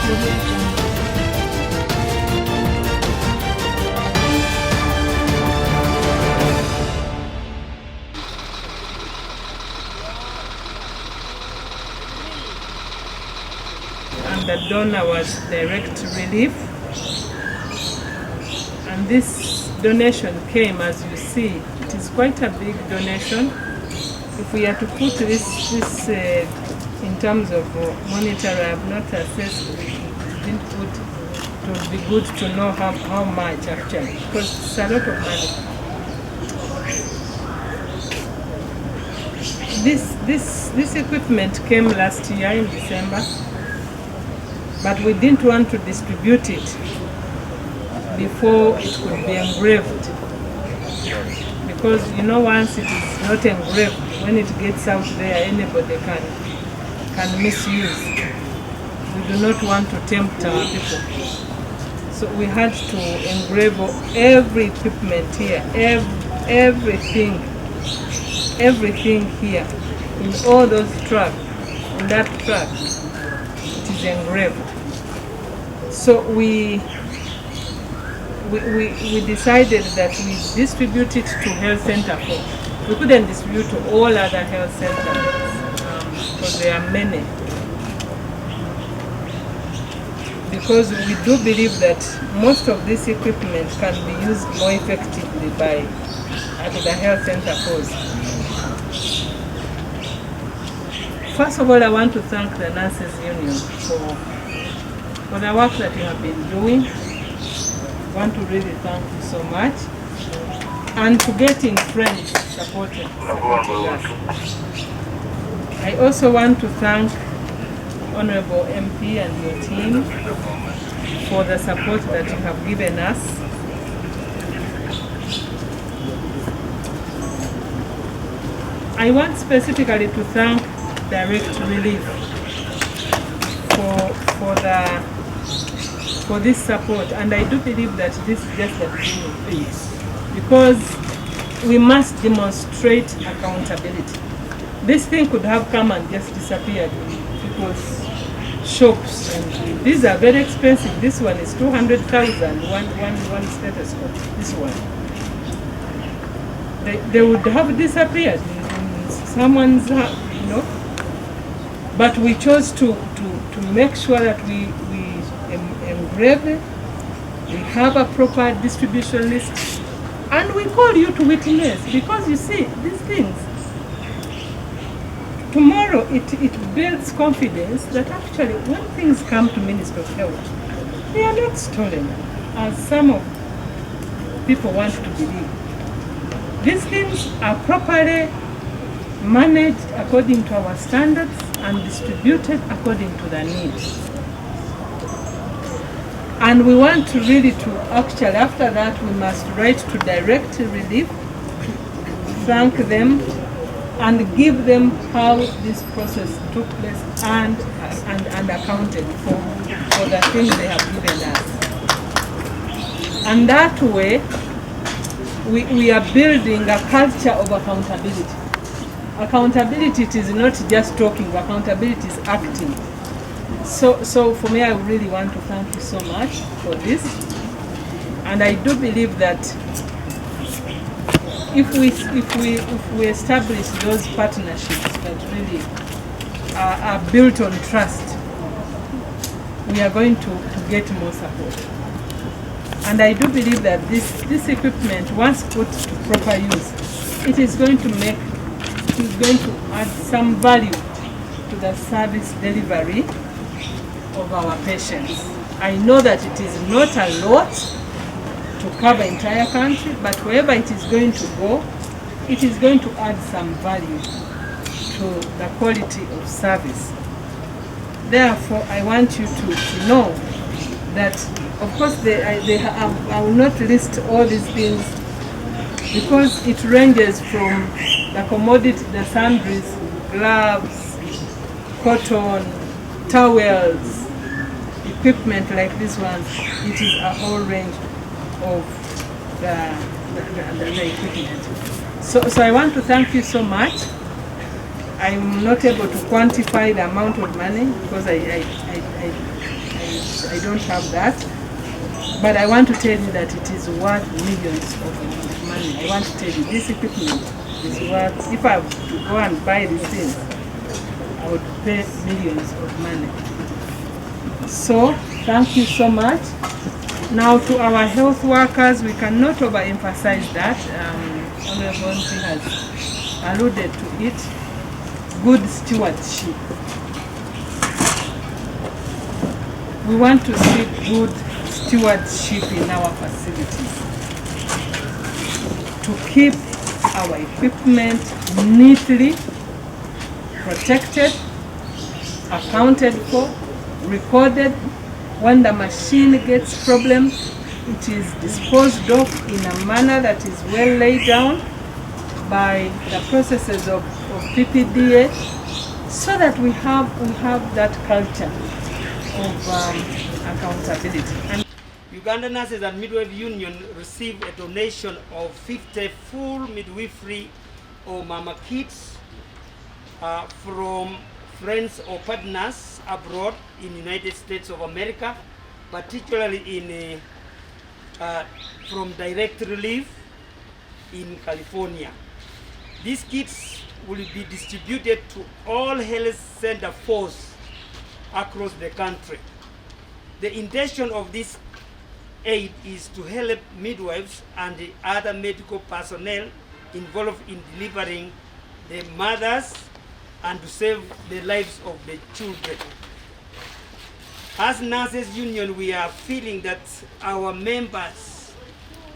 And the donor was Direct Relief. And this donation came, as you see, it is quite a big donation. If we are to put this in terms of monetary, I have not assessed, didn't put, it would be good to know how much actually, because it's a lot of money. This equipment came last year in December, but we didn't want to distribute it before it could be engraved. Because you know, once it is not engraved, when it gets out there, anybody can misuse. We do not want to tempt our people. So we had to engrave every equipment here, everything here, in all those trucks, in that truck, it is engraved. So we decided that we distribute it to health center first. We couldn't distribute to all other health centers because there are many. Because we do believe that most of this equipment can be used more effectively at the health center first. First of all, I want to thank the Nurses Union for the work that you have been doing. I want to really thank you so much. And to getting friends supporting us. I also want to thank Honorable MP and your team for the support that you have given us. I want specifically to thank Direct Relief for this support, and I do believe that this is just the beginning of things, because we must demonstrate accountability. This thing could have come and just disappeared in people's shops, and these are very expensive. This one is 200,000, one stethoscope. This one, they would have disappeared in someone's house, you know. But we chose to make sure that we engrave it, we have a proper distribution list, and we call you to witness, because you see, these things, tomorrow it builds confidence that actually when things come to Ministry of Health, they are not stolen, as some of people want to believe. These things are properly managed according to our standards and distributed according to the needs. And we want to really actually, after that, we must write to Direct Relief, thank them, and give them how this process took place and accounted for the things they have given us. And that way, we are building a culture of accountability. Accountability, it is not just talking, accountability is acting. So for me, I really want to thank you so much for this. And I do believe that if we establish those partnerships that really are built on trust, we are going to get more support. And I do believe that this equipment, once put to proper use, it is going to add some value to the service delivery of our patients. I know that it is not a lot to cover entire country, but wherever it is going to go, it is going to add some value to the quality of service. Therefore, I want you to know that, of course, I will not list all these things because it ranges from the commodity, the sundries, gloves, cotton, towels, equipment like this one. It is a whole range of the equipment. So I want to thank you so much. I'm not able to quantify the amount of money because I I don't have that. But I want to tell you that it is worth millions of money. I want to tell you this equipment is worth, if I were to go and buy these things, I would pay millions of money. So, thank you so much. Now to our health workers, we cannot overemphasize that. Honorable Bonzi has alluded to it. Good stewardship. We want to see good stewardship in our facilities. To keep our equipment neatly protected, accounted for, recorded. When the machine gets problem, it is disposed of in a manner that is well laid down by the processes of PPDA, so that we have that culture of accountability. And Uganda Nurses and Midwife Union received a donation of 50 full midwifery or Maama kits from friends or partners abroad in the United States of America, particularly from Direct Relief in California. These kits will be distributed to all health center force across the country. The intention of this aid is to help midwives and the other medical personnel involved in delivering the mothers and to save the lives of the children. As Nurses Union, we are feeling that our members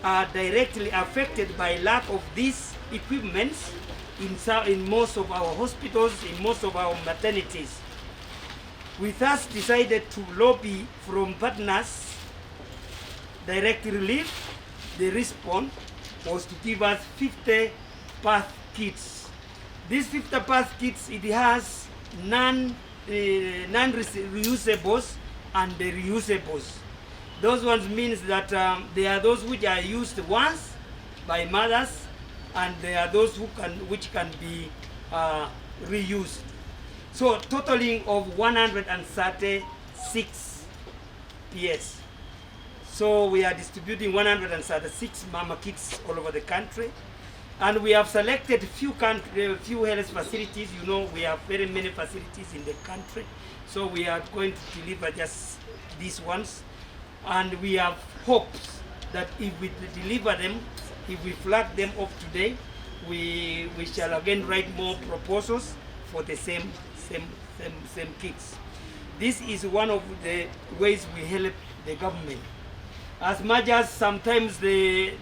are directly affected by lack of these equipment in most of our hospitals, in most of our maternities. We thus decided to lobby from partners, Direct Relief. The response was to give us 50 path kits. These 50 path kits, it has non-reusables and the reusables. Those ones means that they are those which are used once by mothers, and there are those which can be reused. So totaling of 136 PS. So we are distributing 136 Maama kits all over the country. And we have selected few health facilities. You know, we have very many facilities in the country. So we are going to deliver just these ones. And we have hopes that if we deliver them, if we flag them off today, we shall again write more proposals for the same kits. This is one of the ways we help the government. As much as sometimes the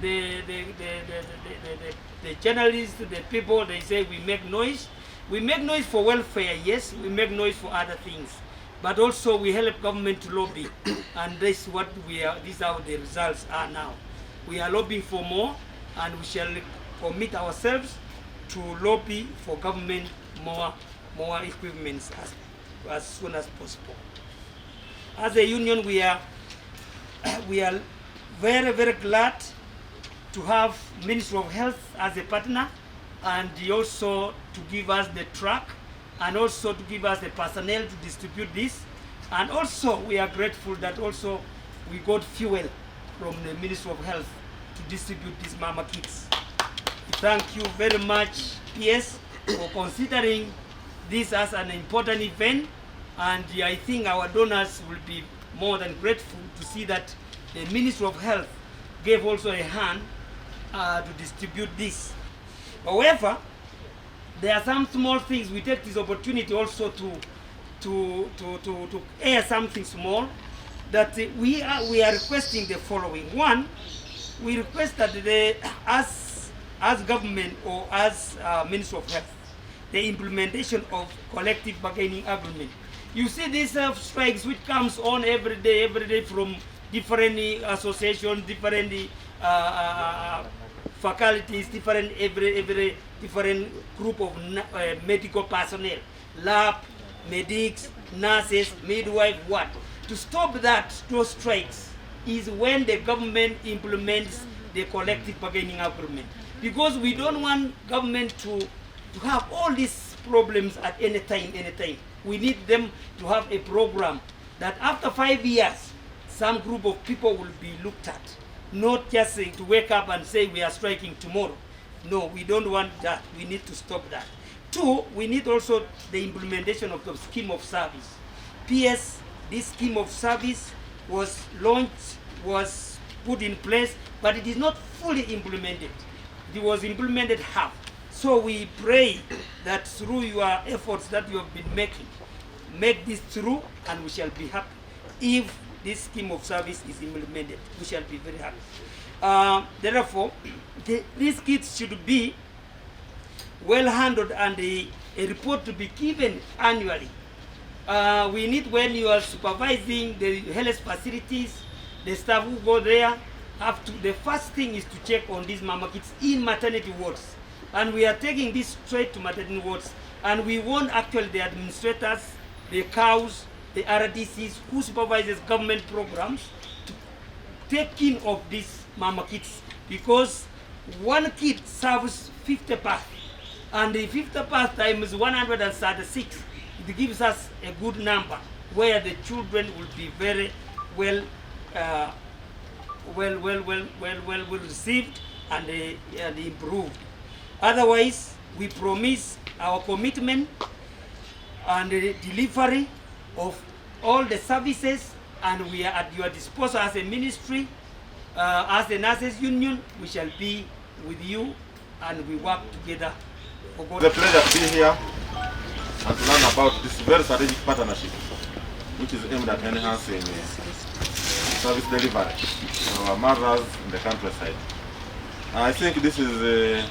journalists, the people, they say we make noise. We make noise for welfare, yes. We make noise for other things, but also we help government to lobby, and this is what we are. These are the results are now. We are lobbying for more, and we shall commit ourselves to lobby for government more equipments as soon as possible. As a union, we are very, very glad to have Ministry of Health as a partner, and also to give us the truck, and also to give us the personnel to distribute this. And also we are grateful that also we got fuel from the Ministry of Health to distribute these Maama kits. Thank you very much, PS, for considering this as an important event, and I think our donors will be more than grateful to see that the Ministry of Health gave also a hand to distribute this. However, there are some small things. We take this opportunity also to air something small, that we are requesting the following. One, we request that as government or as Ministry of Health, the implementation of collective bargaining agreement. You see these strikes which comes on every day from different associations, different faculties, different group of medical personnel, lab, medics, nurses, midwives, what? To stop those strikes is when the government implements the collective bargaining agreement. Because we don't want government to have all these problems at any time. We need them to have a program that after 5 years, some group of people will be looked at. Not just to wake up and say we are striking tomorrow. No, we don't want that. We need to stop that. 2, we need also the implementation of the scheme of service. PS, this scheme of service was launched, was put in place, but it is not fully implemented. It was implemented half. So we pray that through your efforts that you have been making, make this through, and we shall be happy. If this scheme of service is implemented, we shall be very happy. Therefore, these kids should be well handled, and a report to be given annually. We need, when you are supervising the health facilities, the staff who go there have to, the first thing is to check on these mama kids in maternity wards. And we are taking this straight to maternity wards. And we want actually the administrators, the cows, the RDCs who supervises government programs to take in of these mama kids, because one kid serves 50 births, and the 50 birth times 136, it gives us a good number where the children will be very well received and improved. Otherwise, we promise our commitment and the delivery of all the services, and we are at your disposal as a ministry, as the nurses union. We shall be with you, and we work together for God. It's a pleasure to be here and to learn about this very strategic partnership, which is aimed at enhancing service delivery to our mothers in the countryside. I think this is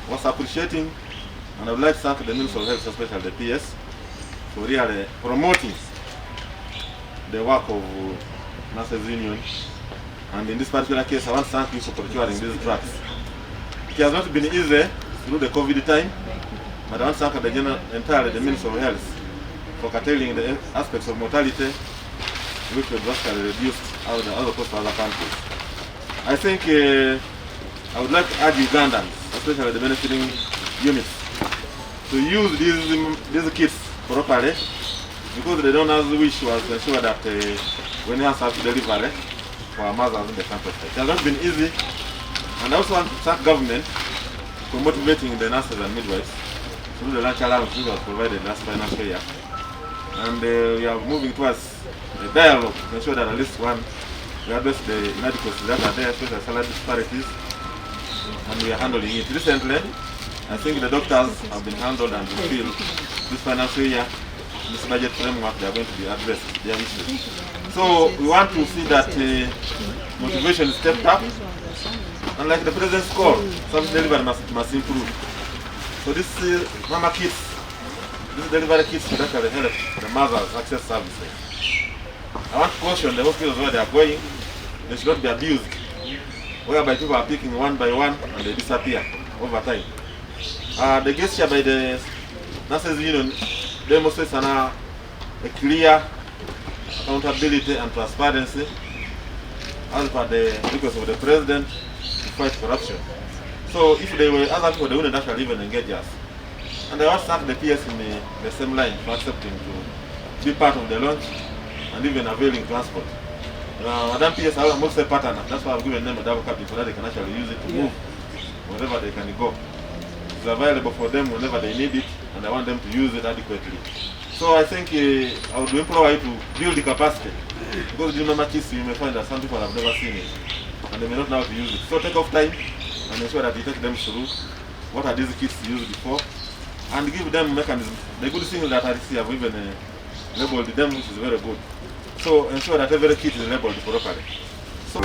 what's appreciating, and I would like to thank the Minister of Health, especially the PS, for really promoting the work of Nurses Union. And in this particular case, I want to thank you for procuring these drugs. It has not been easy through the COVID time, but I want to thank entirely the Minister of Health for curtailing the aspects of mortality, which were drastically reduced out of the other countries. I think I would like to urge Ugandans, especially the benefiting units, to use these kits properly, because the donors' wish was to ensure that when they have to deliver for our mothers in the countryside. It has not been easy, and I also want to thank government for motivating the nurses and midwives through the lunch allowance which was provided last financial year. And we are moving towards a dialogue to ensure that at least we address the inadequacies that are there, especially salary disparities, and we are handling it. Recently, I think the doctors have been handled, and we feel this financial year, this budget framework, they are going to be addressed their issues. So we want to see that motivation is stepped up, and like the President's call, service delivery must improve. So this mama kits, this delivery kits should actually help the mothers access services. I want to caution the hospitals where they are going, they should not be abused, whereby people are picking one by one and they disappear over time. The gesture by the Nurses Union demonstrates a clear accountability and transparency as per the request of the President to fight corruption. So if they were other people, they wouldn't actually even engage us. And I want to thank the PS in the same line for accepting to be part of the launch and even availing transport. Madam PS, I'm also a partner. That's why I've given them a double cabin so that they can actually use it to move wherever they can go. It's available for them whenever they need it, and I want them to use it adequately. So I think I would implore you to build the capacity, because during normal kits you may find that some people have never seen it and they may not know how to use it. So take off time and ensure that you take them through what are these kits used before, and give them mechanisms. The good thing is that RDC have even labeled them, which is very good. So ensure that every kit is labeled properly. So